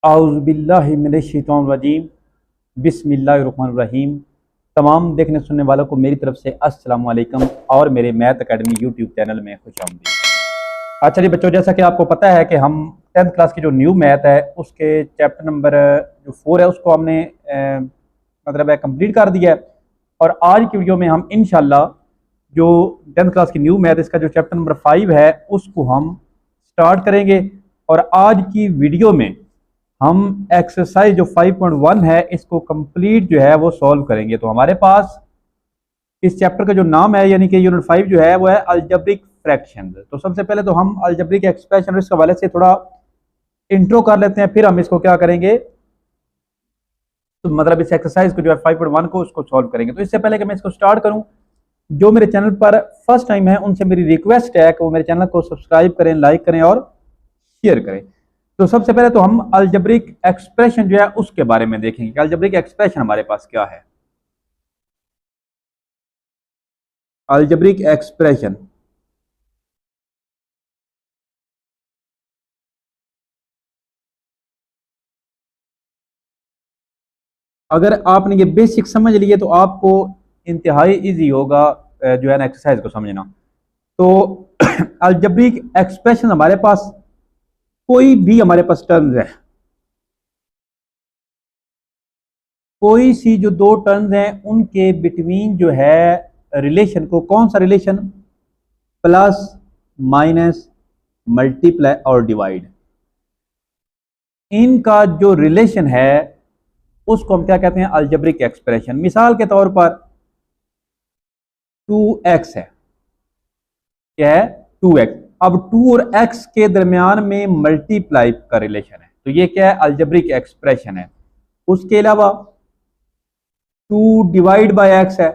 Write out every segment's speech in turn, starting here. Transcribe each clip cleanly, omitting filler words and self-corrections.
औज़ुबिल्लाहिमिनश्शैतानिर्रजीम बिस्मिल्लाहिर्रहमानिर्रहीम। तमाम देखने सुनने वालों को मेरी तरफ से अस्सलाम वालेकुम और मेरे मैथ अकेडमी यूट्यूब चैनल में खुशामदीद। अच्छा जी बच्चों, जैसा कि आपको पता है कि हम 10th क्लास की जो न्यू मैथ है उसके चैप्टर नंबर जो 4 है उसको हमने मतलब है कंप्लीट कर दिया है। और आज की वीडियो में हम इंशाल्लाह जो 10th क्लास की न्यू मैथ इसका जो चैप्टर नंबर 5 है उसको हम स्टार्ट करेंगे। और आज की वीडियो में हम एक्सरसाइज जो 5.1 है इसको कंप्लीट जो है वो सॉल्व करेंगे। तो हमारे पास इस चैप्टर का जो नाम है यानी कि यूनिट 5 जो है वो है अलजेब्रिक फ्रैक्शन। तो सबसे पहले तो हम अलजेब्रिक एक्सप्रेशन इस हवाले से थोड़ा इंट्रो कर लेते हैं, फिर हम इसको क्या करेंगे, तो मतलब इस एक्सरसाइज को जो है 5.1 को उसको सॉल्व करेंगे। तो इससे पहले कि मैं इसको स्टार्ट करूं, जो मेरे चैनल पर फर्स्ट टाइम है उनसे मेरी रिक्वेस्ट है कि वो मेरे चैनल को सब्सक्राइब करें, लाइक करें और शेयर करें। तो सबसे पहले तो हम अलजेब्रिक एक्सप्रेशन जो है उसके बारे में देखेंगे कि अलजेब्रिक एक्सप्रेशन हमारे पास क्या है। अलजेब्रिक एक्सप्रेशन अगर आपने ये बेसिक समझ लिए तो आपको इंतहाई इजी होगा जो है ना एक्सरसाइज को समझना। तो अलजेब्रिक एक्सप्रेशन हमारे पास कोई भी हमारे पास टर्म्स है, कोई सी जो दो टर्म्स हैं उनके बिटवीन जो है रिलेशन को, कौन सा रिलेशन, प्लस माइनस मल्टीप्लाई और डिवाइड, इनका जो रिलेशन है उसको हम क्या कहते हैं, अलजेब्रिक एक्सप्रेशन। मिसाल के तौर पर 2x है, क्या है 2x। अब 2 और x के दरमियान में मल्टीप्लाई का रिलेशन है, तो ये क्या है, अलजेब्रिक एक्सप्रेशन है। उसके अलावा 2 डिवाइड बाय x है,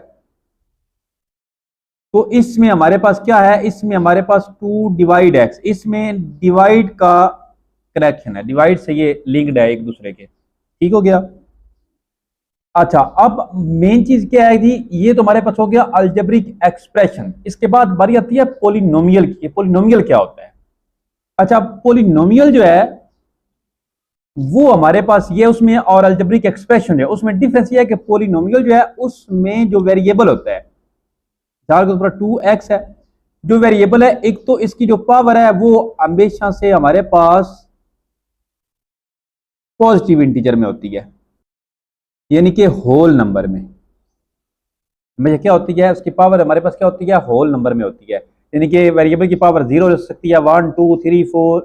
तो इसमें हमारे पास क्या है, इसमें हमारे पास 2 डिवाइड x, इसमें डिवाइड का कनेक्शन है, डिवाइड से ये लिंक्ड है एक दूसरे के, ठीक हो गया। अच्छा, अब मेन चीज क्या है जी, ये तो हमारे पास हो गया अलजेब्रिक एक्सप्रेशन। इसके बाद बारी आती है पोलिनोमियल की। पोलिनोमियल क्या होता है? अच्छा, पोलिनोमियल जो है वो हमारे पास ये उसमें और अलजेब्रिक एक्सप्रेशन है उसमें डिफरेंस ये है कि पोलिनोमियल जो है उसमें जो वेरिएबल होता है, 2x है, जो वेरिएबल है एक तो इसकी जो पावर है वो हमेशा से हमारे पास पॉजिटिव इंटीजर में होती है, यानी कि होल नंबर में हमेशा क्या होती है, उसकी पावर हमारे पास क्या होती है, होल नंबर में होती है। यानी कि वेरिएबल की पावर 0 हो सकती है, 1 2 3 4,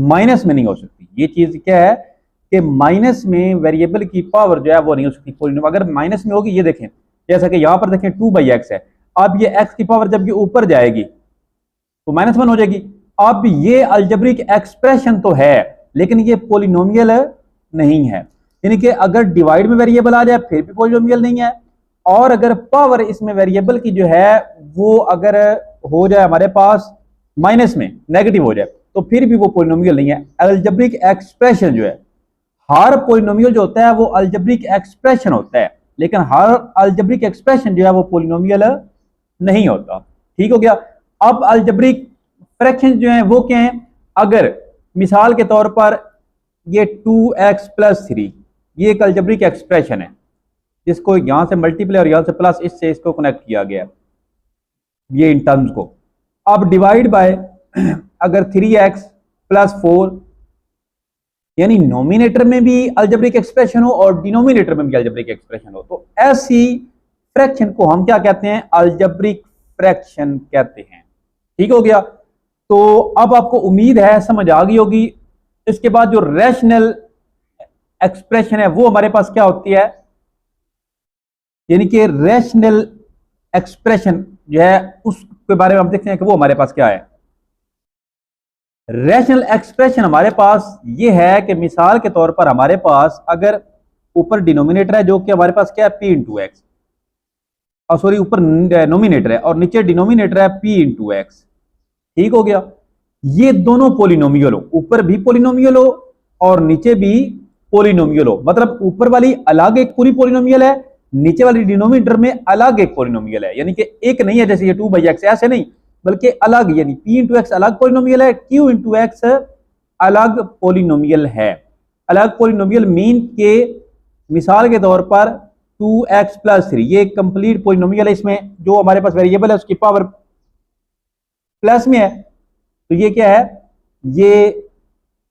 माइनस में नहीं हो सकती। ये चीज क्या है कि माइनस में वेरिएबल की पावर जो है वो नहीं हो सकती। अगर माइनस में होगी, ये देखें जैसा कि यहां पर देखें 2/x है, अब ये x की पावर जब ये ऊपर जाएगी तो -1 हो जाएगी। अब ये अलजेब्रिक एक्सप्रेशन तो है लेकिन ये पोलिनोमियल नहीं है, यानी कि अगर डिवाइड में वेरिएबल आ जाए फिर भी पोलिनोमियल नहीं है, और अगर पावर इसमें वेरिएबल की जो है वो अगर हो जाए हमारे पास माइनस में, नेगेटिव हो जाए, तो फिर भी वो पोलिनोमियल नहीं है। अलजेब्रिक एक्सप्रेशन जो है, हर पोलिनोमियल जो होता है वो अलजेब्रिक एक्सप्रेशन होता है, लेकिन हर अलजेब्रिक एक्सप्रेशन जो है वो पोलिनोमियल नहीं होता, ठीक हो गया। अब अलजेब्रिक फ्रैक्शन जो है वो क्या है, अगर मिसाल के तौर पर ये 2x + 3 ये एक अलजेब्रिक एक्सप्रेशन है जिसको यहां से मल्टीप्लाई और यहां से प्लस, इससे इसको कनेक्ट किया गया ये इन टर्म्स को। अब डिवाइड बाय अगर 3x + 4, यानी नोमिनेटर में भी अलजेब्रिक एक्सप्रेशन हो और डिनोमिनेटर में भी अलजेब्रिक एक्सप्रेशन हो, तो ऐसी फ्रैक्शन को हम क्या कहते हैं, अलजेब्रिक फ्रैक्शन कहते हैं, ठीक हो गया। तो अब आपको उम्मीद है समझ आ गई होगी। इसके बाद जो रैशनल एक्सप्रेशन है वो हमारे पास क्या होती है, यानी कि रैशनल एक्सप्रेशन जो है उसके बारे में हम देखते हैं कि वो हमारे पास क्या है। रैशनल एक्सप्रेशन हमारे पास ये है कि मिसाल के तौर पर हमारे पास अगर ऊपर डिनोमिनेटर है जो कि हमारे पास क्या है, p × x, और सॉरी ऊपर नोमिनेटर है और नीचे डिनोमिनेटर है p × x, ठीक हो गया। ये दोनों पोलिनोमियल हो, ऊपर भी पोलिनोमियल हो और नीचे भी पोलिनोमियल हो, मतलब ऊपर वाली अलग एक पूरी पोलिनोमियल है, नीचे वाली डिनोमिनेटर में अलग एक पोलिनोमियल है, यानी कि एक नहीं है जैसे ये 2/x ऐसे नहीं, बल्कि अलग, यानी p × x अलग पोलिनोमियल है, q × x अलग पोलिनोमियल है। अलग पोलिनोमियल मीन के मिसाल के तौर पर 2x प्लस 3 ये कंप्लीट पोलिनोमियल है, इसमें जो हमारे पास वेरिएबल है उसकी पावर प्लस में है, तो ये क्या है, ये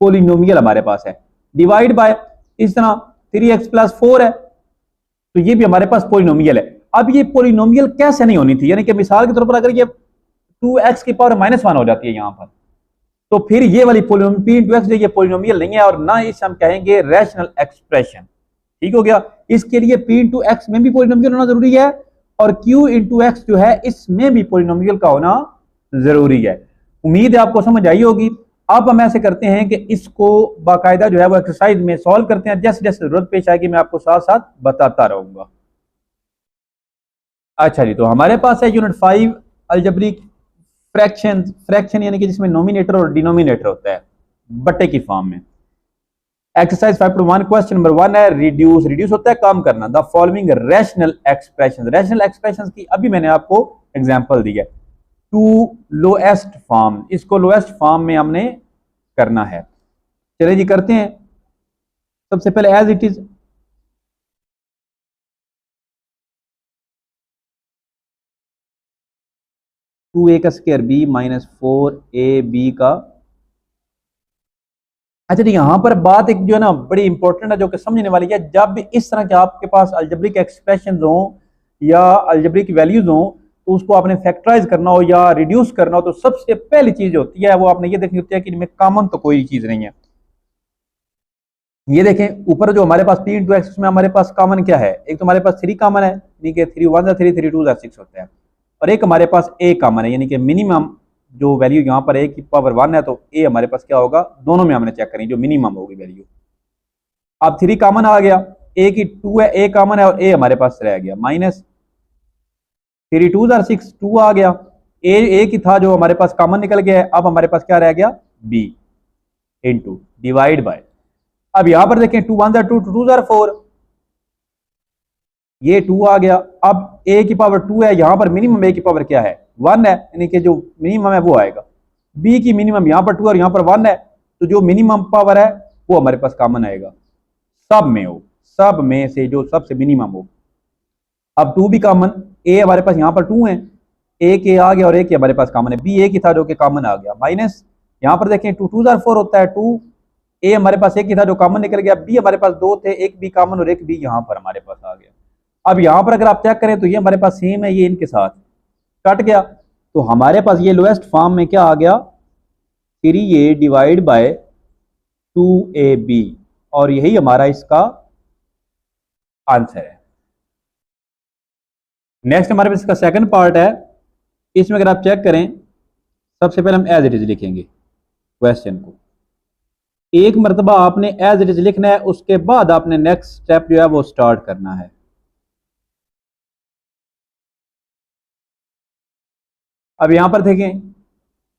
पोलिनोमियल हमारे पास है। डिवाइड बाय इस तरह 3x प्लस 4 है, तो ये भी हमारे पास पोलिनोमियल है। अब ये पोलिनोमियल कैसे नहीं होनी थी, यानी कि मिसाल के तौर पर अगर ये 2x की पावर -1 हो जाती है यहां पर, तो फिर ये वाली P ये पोलिनोमियल नहीं है और ना इसे हम कहेंगे रैशनल एक्सप्रेशन। ठीक हो गया। इसके लिए P इंटू एक्स में भी पोलिनोमियल होना जरूरी है और Q इंटू एक्स जो है इसमें भी पोलिनोमियल का होना जरूरी है। उम्मीद है आपको समझ आई होगी। अब हम ऐसे करते हैं कि इसको बाकायदा जो है वो एक्सरसाइज में सॉल्व करते हैं, जैसे जैसे जरूरत पेश आएगी मैं आपको साथ साथ बताता रहूंगा। अच्छा जी, तो हमारे पास है यूनिट 5 अलजेब्रिक फ्रैक्शन यानी कि जिसमें नोमिनेटर और डिनोमिनेटर होता है बट्टे की फॉर्म में। एक्सरसाइज 5.1 क्वेश्चन नंबर 1 है रिड्यूस होता है काम करना द फॉलोइंग रैशनल एक्सप्रेशन की अभी मैंने आपको एग्जांपल दी है टू लोएस्ट फॉर्म, इसको लोएस्ट फॉर्म में हमने करना है। चलिए जी करते हैं। सबसे पहले एज इट इज 2a का स्क्वायर b माइनस 4ab का। अच्छा जी, यहां पर बात एक जो है ना बड़ी इंपॉर्टेंट है जो कि समझने वाली है। जब भी इस तरह के आपके पास अलजेब्रिक एक्सप्रेशन हो या अलजेब्रिक वैल्यूज हो तो उसको आपने फैक्टराइज करना हो या रिड्यूस करना हो तो सबसे पहली चीज होती है वो आपने ये देखनी होती है कि इनमें कॉमन तो कोई चीज नहीं है। ये देखें ऊपर जो हमारे पास p इंटू एक्स में हमारे पास कॉमन क्या है, एक तो हमारे पास 3 कॉमन है यानी कि 3 1 3 3 2 6 होता है और एक हमारे पास a कॉमन है यानी कि मिनिमम जो वैल्यू यहाँ पर a की पावर 1 है तो a हमारे पास क्या होगा, दोनों में हमने चेक करें जो मिनिमम होगी वैल्यू। अब 3 कॉमन आ गया, a की 2 है, a कॉमन है और a हमारे पास रह गया माइनस 3 2 6 2 आ गया, a की था जो हमारे पास कॉमन निकल गया है। अब हमारे पास क्या रह गया b इंटू डिवाइड बाय। अब यहां पर देखें 2 1 2 2 4 ये 2 आ गया। अब a की पावर 2 है, यहां पर मिनिमम a की पावर क्या है 1 है यानी कि जो मिनिमम है वो आएगा। b की मिनिमम यहां पर 2 और यहां पर 1 है तो जो मिनिमम पावर है वो हमारे पास कॉमन आएगा, सब में हो, सब में से जो सबसे मिनिमम हो। अब 2 भी कॉमन, a हमारे पास यहां पर 2 है, a के आ गया और a के हमारे पास कॉमन है, b a की था जो कि कॉमन आ गया माइनस यहां पर देखें 2 2 4 होता है 2 a हमारे पास एक ही था जो कॉमन निकल गया, b हमारे पास 2 थे, एक b कॉमन और एक b यहां पर हमारे पास आ गया। अब यहां पर अगर आप चेक करें तो ये हमारे पास सेम है, ये इनके साथ कट गया तो हमारे पास ये लोएस्ट फॉर्म में क्या आ गया 3a डिवाइड बाय 2ab और यही हमारा इसका आंसर है। नेक्स्ट हमारे पास इसका सेकंड पार्ट है, इसमें अगर आप चेक करें सबसे पहले हम एज इट इज लिखेंगे क्वेश्चन को। एक मरतबा आपने एज इट इज लिखना है, उसके बाद आपने नेक्स्ट स्टेप जो है वो स्टार्ट करना है। अब यहां पर देखें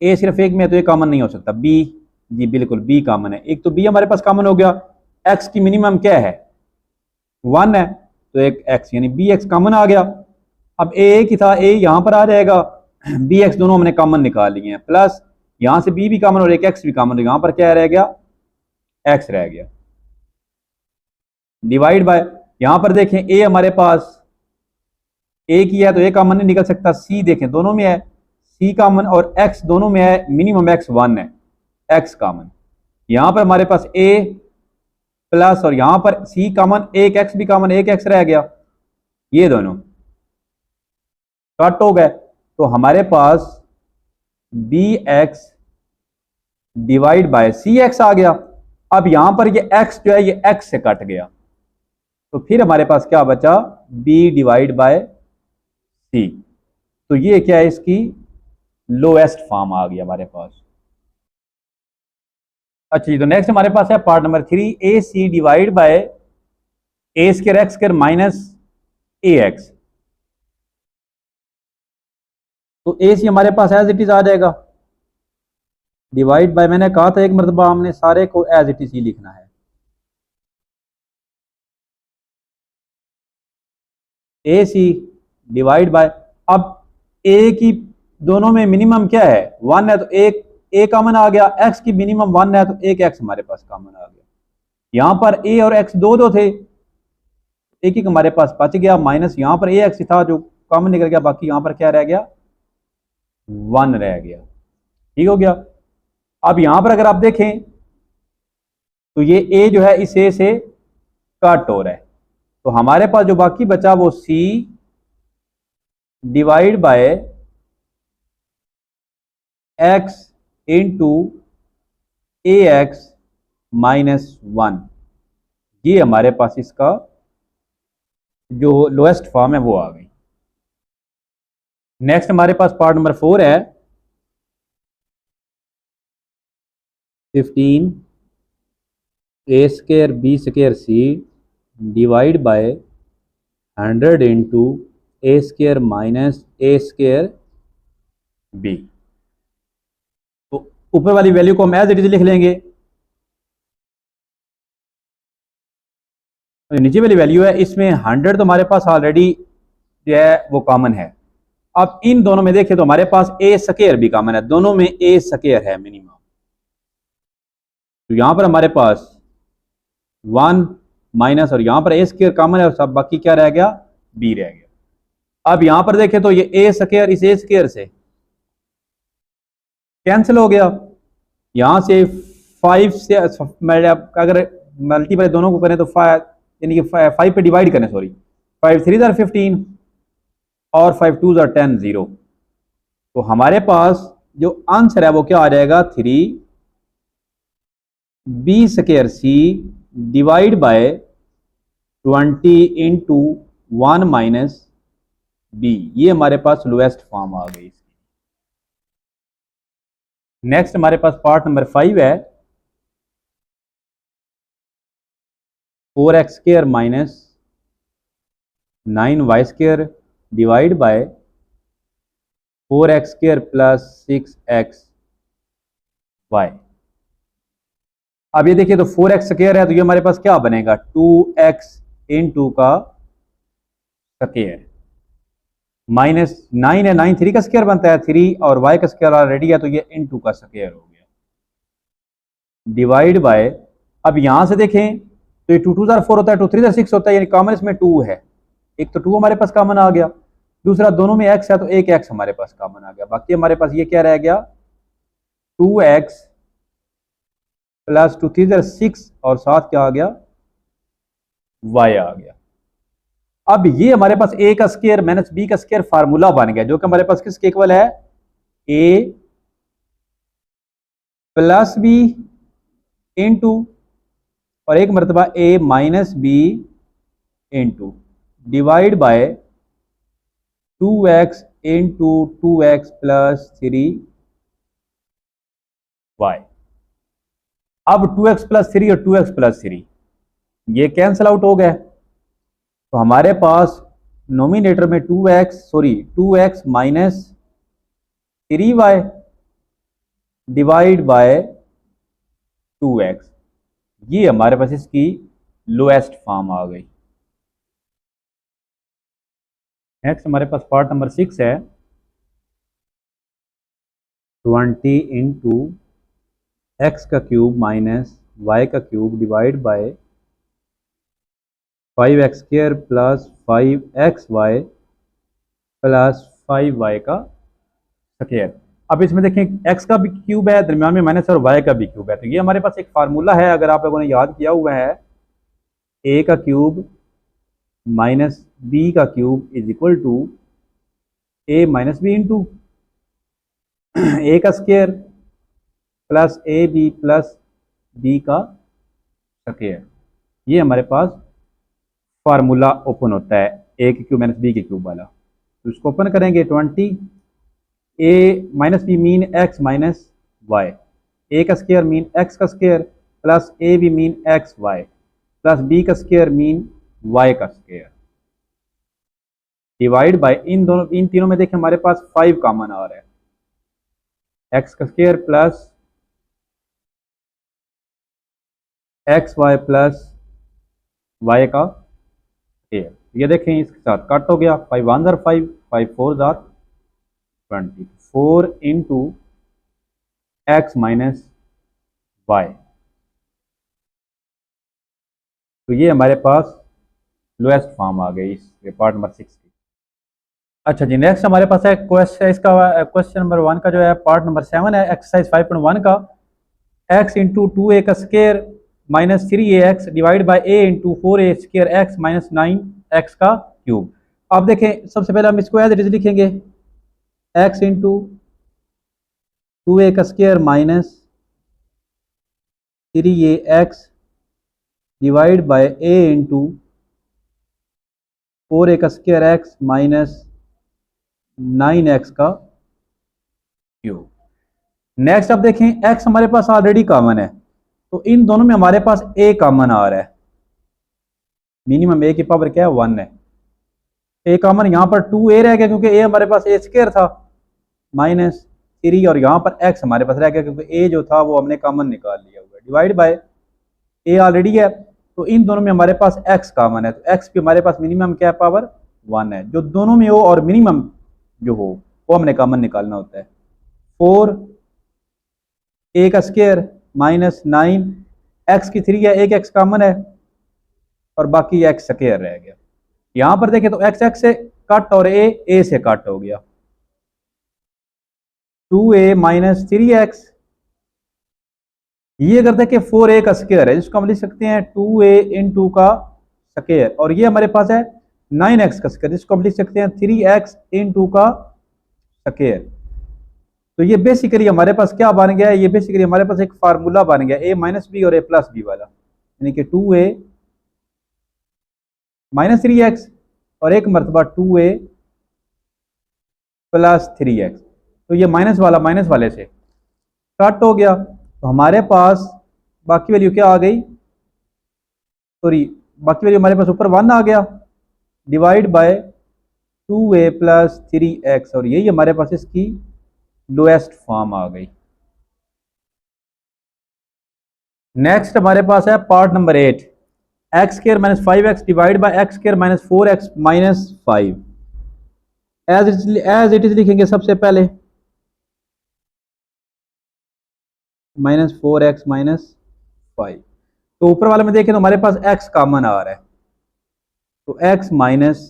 a सिर्फ एक में तो ये कॉमन नहीं हो सकता, b जी बिल्कुल b कॉमन है, एक तो b हमारे पास कॉमन हो गया। x की मिनिमम क्या है 1 है तो एक x यानी bx कॉमन आ गया। अब a की था, a यहां पर आ जाएगा, bx दोनों हमने कॉमन निकाल लिए हैं, प्लस यहां से b भी कॉमन और एक x भी कॉमन, यहां पर क्या रह गया x रह गया डिवाइड बाय। यहां पर देखें a हमारे पास a की है तो a कॉमन नहीं निकल सकता, c देखें दोनों में है, c कॉमन और x दोनों में है, मिनिमम x 1 है, x कॉमन। यहां पर हमारे पास a प्लस और यहां पर c कॉमन, एक x भी कॉमन, एक x रह गया, ये दोनों कट हो गए तो हमारे पास bx डिवाइड बाय cx आ गया। अब यहां पर ये x जो है ये x से कट गया तो फिर हमारे पास क्या बचा b डिवाइड बाय c, तो ये क्या है इसकी लोएस्ट फॉर्म आ गया हमारे पास। अच्छा जी, तो नेक्स्ट हमारे पास है part number 3 ac divide by a square x square minus ax। तो ac हमारे पास एज इट इज आ जाएगा डिवाइड बाय, मैंने कहा था एक मरतबा हमने सारे को एज इट इज ही लिखना है। ac डिवाइड बाय, अब a की दोनों में मिनिमम क्या है 1 है तो एक a कॉमन आ गया, x की मिनिमम 1 है तो एक x हमारे पास कॉमन आ गया, यहां पर ए और एक्स दो दो थे, एक एक हमारे पास बच गया, माइनस यहां पर ए एक्स था जो कॉमन निकल गया, बाकी यहां पर क्या रह गया, 1 रह गया। ठीक हो गया। अब यहां पर अगर आप देखें तो ये ए जो है इस ए से कट हो रहा है, तो हमारे पास जो बाकी बचा वो C divide by X into A X minus 1, ये हमारे पास इसका जो लोएस्ट फॉर्म है वो आ गई। नेक्स्ट हमारे पास पार्ट नंबर 4 है, 15 A square B square C divide by 100 into A square minus A square B. तो ऊपर वाली वैल्यू को हम एज इट इज लिख लेंगे, तो नीचे वाली वैल्यू है, इसमें 100 तो हमारे पास ऑलरेडी जो है वो कॉमन है। अब इन दोनों में देखें तो हमारे पास ए स्क्वायर भी कॉमन है, दोनों में ए स्क्वायर है मिनिमम, तो यहां पर हमारे पास 1 माइनस और यहां पर ए स्क्वायर कॉमन है और सब बाकी क्या रह गया, बी रह गया। अब यहां पर देखें तो ये ए स्क्वायर इस ए स्क्वायर से कैंसिल हो गया, यहां से 5 से अगर मल्टीप्लाई दोनों को करें तो 5 यानी कि 5 पे डिवाइड करें, सॉरी 5 3 15 और 5 2 10 0, तो हमारे पास जो आंसर है वो क्या आ जाएगा, 3 B square C divide by 20 into 1 minus B, ये हमारे पास लोएस्ट फॉर्म आ गई। नेक्स्ट हमारे पास पार्ट नंबर 5 है, 4x square minus 9y square divide by 4x square plus 6xy। अब ये देखिए तो 4x स्क्वायर है तो ये हमारे पास क्या बनेगा, 2x इंटू का स्क्वायर माइनस 9 है, 9 3 का स्क्वायर बनता है, 3 और y का स्क्वायर ऑलरेडी है तो ये इंटू का स्क्वायर हो गया डिवाइड बाय, अब यहां से देखें तो ये 2 2 4 होता है, 2 3 6 होता है, यानी कॉमन इसमें 2 है, एक तो 2 हमारे पास कॉमन आ गया, दूसरा दोनों में x है तो एक x हमारे पास कॉमन आ गया, बाकी हमारे पास ये क्या रह गया, 2x प्लस 2 3 6 और साथ क्या आ गया, y आ गया। अब ये हमारे पास a का स्क्वायर माइनस b का स्क्वायर फार्मूला बन गया, जो कि हमारे पास किसके इक्वल है, a प्लस बी इंटू और एक मरतबा a minus B into divide by 2x into 2x plus 3y। अब 2x प्लस 3 और 2x प्लस 3 ये कैंसल आउट हो गए, तो हमारे पास नोमिनेटर में 2x minus 3y divide by 2x, ये हमारे पास इसकी लोएस्ट फॉर्म आ गई। नेक्स्ट हमारे पास पार्ट नंबर 6 है, 20 इंटू एक्स का क्यूब माइनस वाई का cube divide by 5x square plus 5xy plus 5y का स्क्वायर। अब इसमें देखें x का भी क्यूब है, दरमियान में माइनस और y का भी क्यूब है, तो ये हमारे पास एक फार्मूला है, अगर आप लोगों ने याद किया हुआ है, a का क्यूब माइनस b का cube is equal to a minus B into a का square plus A B plus B का स्क्वायर। ये हमारे पास फार्मूला ओपन होता है ए के क्यूब माइनस बी के क्यूब वाला, तो इसको ओपन करेंगे, 20 A minus B mean X minus Y, A का स्क्वायर मीन एक्स का square plus A B mean X Y plus B का स्क्वायर मीन वाई का स्क्वायर डिवाइड बाय इन तीनों में देखें हमारे पास 5 कॉमन आ रहा है, एक्स का square plus X Y plus Y का स्क्वायर। ये देखें इसके साथ कट हो गया, 5 1 जार 5 5 4 जार 20, 4 इंटू एक्स माइनस वाई तो ये हमारे पास लोएस्ट फॉर्म आ गई इस पार्ट नंबर 6 की। अच्छा जी, नेक्स्ट हमारे पास है क्वेश्चन, इसका क्वेश्चन नंबर 1 का जो है पार्ट नंबर 7 है एक्सरसाइज 5.1 का। x इंटू 2a का square minus 3ax divide by a into 4a square x minus 9x का क्यूब। अब देखें, सबसे पहले हम इसको एज इट इज लिखेंगे, x इंटू 2a का square minus 3ax divide by a into 4a का स्केयर x माइनस 9x का क्यूब। नेक्स्ट अब देखें, x हमारे पास ऑलरेडी कॉमन है, तो इन दोनों में हमारे पास a कॉमन आ रहा है। मिनिमम a की पावर क्या है, 1 है। a कॉमन, यहाँ पर 2a रह गया क्योंकि a हमारे पास a स्क्वायर था माइनस 3, और यहाँ पर x हमारे पास रह गया क्योंकि a जो था वो हमने कॉमन निकाल लिया हुआ, डिवाइड बाय a ऑलरेडी है, तो इन दोनों में हमारे पास x कॉमन है, तो x की हमारे पास मिनिमम क्या है, पावर 1 है। जो दोनों में हो और मिनिमम जो हो वो हमने कॉमन निकालना होता है। 4 a का स्क्वायर माइनस 9 x की 3 है, एक x कॉमन है और बाकी x स्क्वायर रह गया। यहां पर देखें तो x से कट और a से कट हो गया, 2a माइनस 3x। ये अगर देखें 4a का स्क्वायर है जिसको हम लिख सकते हैं 2a इंटू का स्क्वायर, और ये हमारे पास है 9x का स्क्वायर जिसको हम लिख सकते हैं 3x इंटू का स्क्वायर। तो ये बेसिकली हमारे पास क्या बन गया है, ये बेसिकली हमारे पास एक फार्मूला बन गया a माइनस बी और a प्लस बी वाला, यानी कि 2a माइनस 3x और एक मरतबा 2a प्लस 3x। तो ये माइनस वाला माइनस वाले से कट हो गया, तो हमारे पास बाकी वैल्यू क्या आ गई, सॉरी बाकी वैल्यू हमारे पास ऊपर 1 आ गया, divide by 2a plus 3x, और यही हमारे पास इसकी लोएस्ट फॉर्म आ गई। नेक्स्ट हमारे पास है part number 8, X square minus 5x divide by X square minus 4x minus 5। As it is लिखेंगे सबसे पहले, माइनस 4x माइनस 5। तो ऊपर वाले में देखें तो हमारे पास x कॉमन आ रहा है, तो x माइनस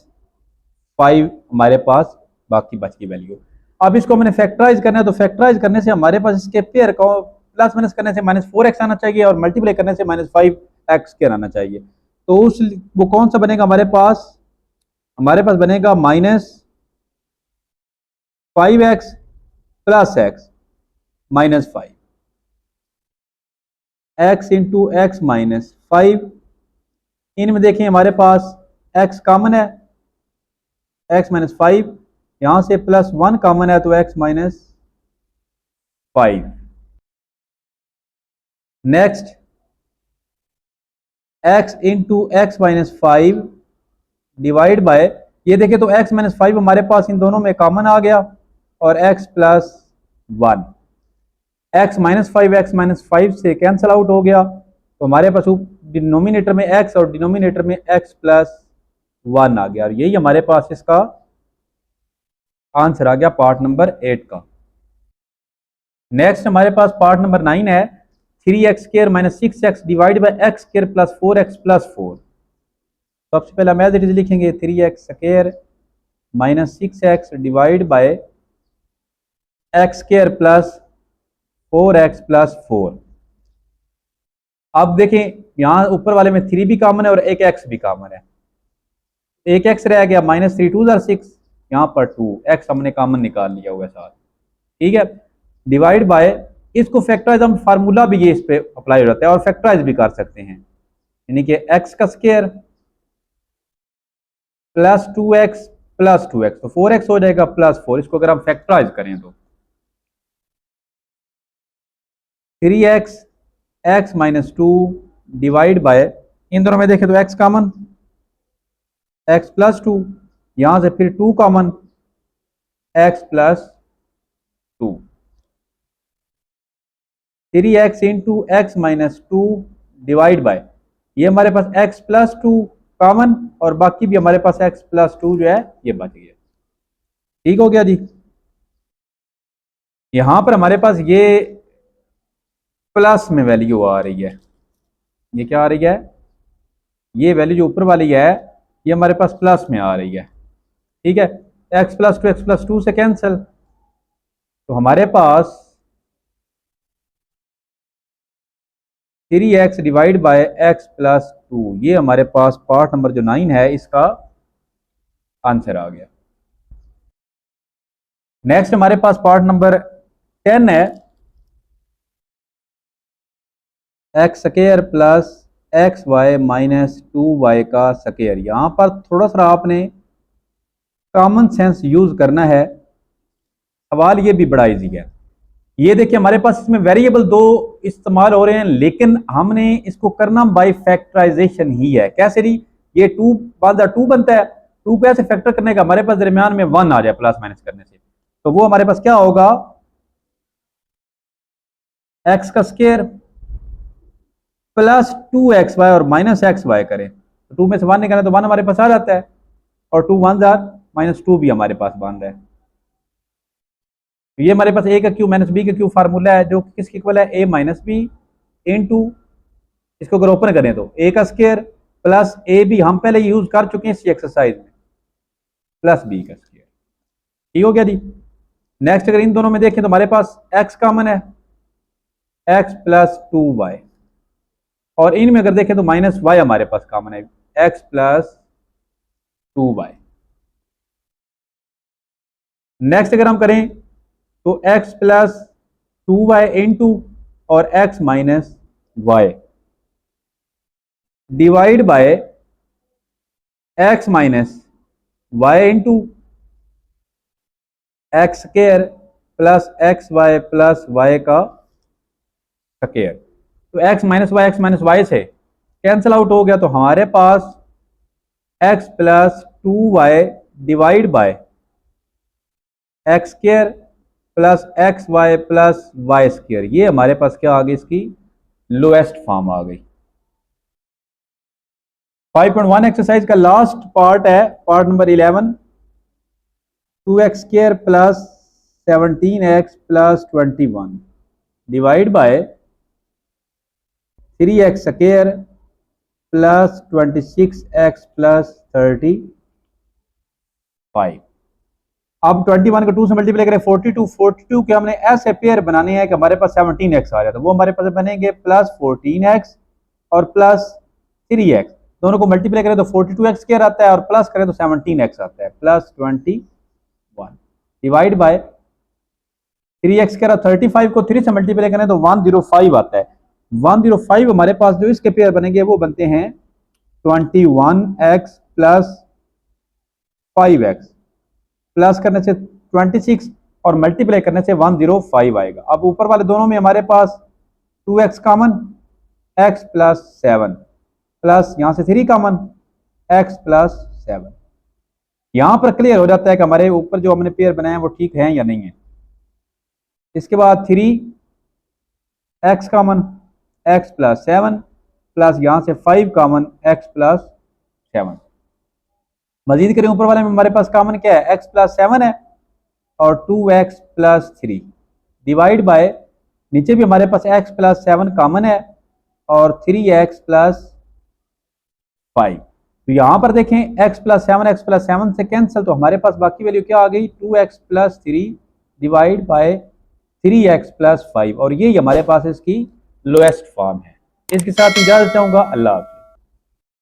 5 हमारे पास बाकी बच की वैल्यू। अब इसको मैंने फैक्टराइज करना है, तो फैक्टराइज करने से हमारे पास इसके पेयर को प्लस माइनस करने से माइनस 4x आना चाहिए और मल्टीप्लाई करने से माइनस 5x स्क्वायर आना चाहिए। तो उस वो कौन सा बनेगा हमारे पास बनेगा minus 5x plus x minus 5, x into X minus 5। इनमें देखें हमारे पास x कॉमन है, x माइनस 5, यहां से प्लस 1 कॉमन है तो x minus 5। Next x into X minus 5 divide by, ये देखें तो x माइनस 5 हमारे पास इन दोनों में कॉमन आ गया और x plus 1, x minus 5 x minus 5 से कैंसिल आउट हो गया, तो हमारे पास डिनोमिनेटर में x और डिनोमिनेटर में x प्लस 1 आ गया, और यही हमारे पास इसका आंसर आ गया पार्ट नंबर 8 का। नेक्स्ट हमारे पास पार्ट नंबर 9 है, 3x square minus 6x divide by x square plus 4x plus 4। सबसे पहले हम एज इट इज लिखेंगे 3x square minus 6x divide by X square plus 4x plus 4। अब देखें यहां ऊपर वाले में 3 भी कॉमन है और एक x भी कॉमन है, एक x रह गया, माइनस 3 2 6, यहाँ पर 2x हमने कॉमन निकाल लिया हुआ साथ, ठीक है। डिवाइड बाय, इसको फैक्टराइज, हम फार्मूला भी ये इस पे अप्लाई हो जाता है और फैक्टराइज भी कर सकते हैं, यानी कि x का square plus 2x plus 2x, तो 4x हो जाएगा प्लस 4। इसको अगर हम फैक्टराइज करें तो 3x x minus 2 divide by, इन दोनों में देखें तो x कॉमन, x प्लस 2, यहां से फिर 2 common, x plus 2, 3x into X minus 2 divide bye, ये हमारे पास x प्लस 2 कॉमन और बाकी भी हमारे पास x प्लस 2 जो है ये बच गया, ठीक हो गया जी। यहां पर हमारे पास ये प्लस में वैल्यू आ रही है, ये क्या आ रही है, ये वैल्यू जो ऊपर वाली है ये हमारे पास प्लस में आ रही है, ठीक है। x+2 से कैंसिल, तो हमारे पास 3x डिवाइड बाय x+2, ये हमारे पास पार्ट नंबर जो 9 है इसका आंसर आ गया। नेक्स्ट हमारे पास पार्ट नंबर 10 है, x² plus XY minus 2y का स्क्वायर। यहां पर थोड़ा सा आपने कॉमन सेंस यूज करना है, सवाल ये भी बड़ा इजी है। ये देखिए हमारे पास इसमें वेरिएबल दो इस्तेमाल हो रहे हैं, लेकिन हमने इसको करना बाय फैक्टराइजेशन ही है। कैसे जी, ये 2 बनता है, 2 को ऐसे फैक्टर करने का हमारे पास दरमियान में 1 आ जाए प्लस माइनस करने से, तो वो हमारे पास क्या होगा, x का स्क्वायर प्लस 2xy और माइनस XY करें, तो 2 में से 1 निकालें तो 1 हमारे पास आ जाता है, और 2 1 जार -2 भी हमारे पास बन रहा है। तो ये हमारे पास a का क्यू माइनस b का क्यू फार्मूला है, जो किसके इक्वल है, a माइनस बी इंटू, इसको अगर ओपन करें तो a का स्क्वायर प्लस ए बी, हम पहले यूज कर चुके हैं इसी एक्सरसाइज में, प्लस b का स्क्वायर। ठीक हो गया जी। नेक्स्ट अगर इन दोनों में देखें तो हमारे पास x कॉमन है, x+2y, और इनमें अगर देखें तो माइनस y हमारे पास कॉमन है, x+2y। नेक्स्ट अगर हम करें तो x+2y इंटू और x minus y divide by x minus y into x² plus XY plus y का स्क्वायर। तो x माइनस y से कैंसिल आउट हो गया, तो हमारे पास x+2y divide by x² plus XY plus y², ये हमारे पास क्या आ गई, इसकी लोएस्ट फॉर्म आ गई। 5.1 एक्सरसाइज का लास्ट पार्ट है, part number 11, 2x² plus 17x plus 21 divide by 3x² plus 26x plus 35। अब 21 को 2 से मल्टीप्लाई करें 42 के हमने ऐसे पेयर बनाने हैं कि हमारे पास 17x आ जाता है, वो हमारे पास बनेंगे प्लस 14x और प्लस 3x, दोनों को मल्टीप्लाई करें तो 42x² आता है और प्लस करें तो 17x आता है, प्लस 21 डिवाइड बाय 3x कह रहा 35 को 3 से मल्टीप्लाई करें तो 105 आता है। 105 हमारे पास जो इसके पेयर बनेंगे वो बनते हैं 21x प्लस 5x, प्लस करने से 26 और मल्टीप्लाई करने से 105 आएगा। अब ऊपर वाले दोनों में हमारे पास 2x common, x plus 7 plus यहां से 3 कॉमन, x प्लस 7। यहां पर क्लियर हो जाता है कि हमारे ऊपर जो हमने पेयर बनाए हैं वो ठीक है या नहीं है। इसके बाद 3x common, x plus 7 plus यहां से 5 कॉमन, x प्लस 7। मजीद करें ऊपर वाले में हमारे पास कॉमन क्या है, x प्लस 7 है और 2x प्लस 3 डिवाइड बाय, नीचे भी हमारे पास x प्लस 7 कॉमन है और 3x प्लस 5। तो यहां पर देखें x प्लस 7 से कैंसिल, तो हमारे पास बाकी वैल्यू क्या आ गई, 2x plus 3 divide by 3x plus 5, और ये हमारे पास इसकी लोएस्ट फॉर्म है। इसके साथ इजाजत चाहूंगा, अल्लाह हाफ़िज़।